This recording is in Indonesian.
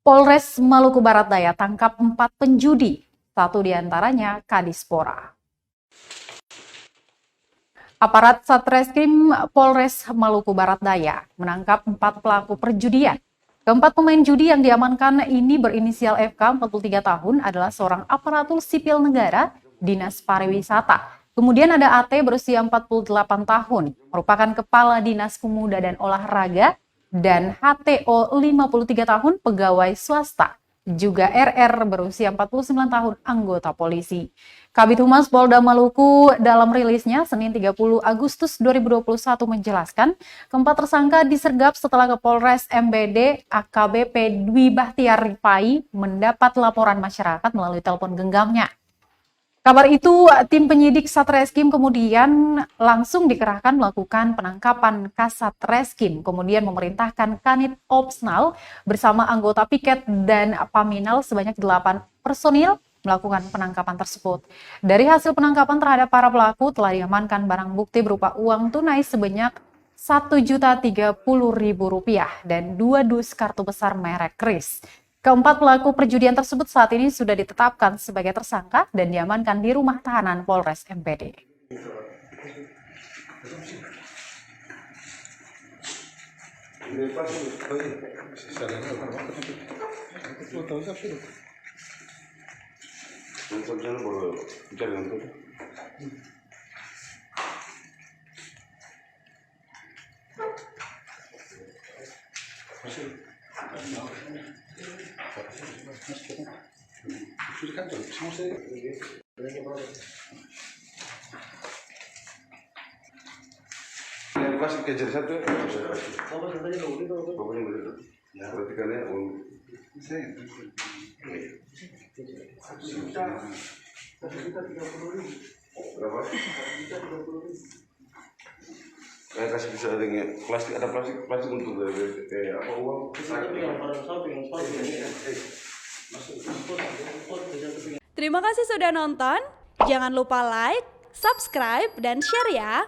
Polres Maluku Barat Daya tangkap 4 penjudi, 1 diantaranya Kadispora. Aparat Satreskrim Polres Maluku Barat Daya menangkap 4 pelaku perjudian. Keempat pemain judi yang diamankan ini berinisial FK 43 tahun adalah seorang aparatur sipil negara Dinas Pariwisata. Kemudian ada AT berusia 48 tahun, merupakan Kepala Dinas Pemuda dan Olahraga, dan HTO 53 tahun, pegawai swasta. Juga RR berusia 49 tahun, anggota polisi. Kabid Humas Polda Maluku dalam rilisnya Senin 30 Agustus 2021 menjelaskan, keempat tersangka disergap setelah Kapolres MBD AKBP Dwi Bahtiar Ripai mendapat laporan masyarakat melalui telepon genggamnya. Kabar itu, tim penyidik Satreskrim kemudian langsung dikerahkan melakukan penangkapan Kasat Reskrim, kemudian memerintahkan Kanit Opsnal bersama anggota piket dan Paminal sebanyak 8 personil melakukan penangkapan tersebut. Dari hasil penangkapan terhadap para pelaku telah diamankan barang bukti berupa uang tunai sebanyak Rp1.030.000 dan 2 dus kartu besar merek Kris. Keempat pelaku perjudian tersebut saat ini sudah ditetapkan sebagai tersangka dan diamankan di rumah tahanan Polres MPD. Yang plastik kejar satu ya perhatikannya berapa? Kayak kasih bisa dengan plastik, ada plastik untuk kayak apa uang? Terima kasih sudah nonton. Jangan lupa like, subscribe, dan share ya.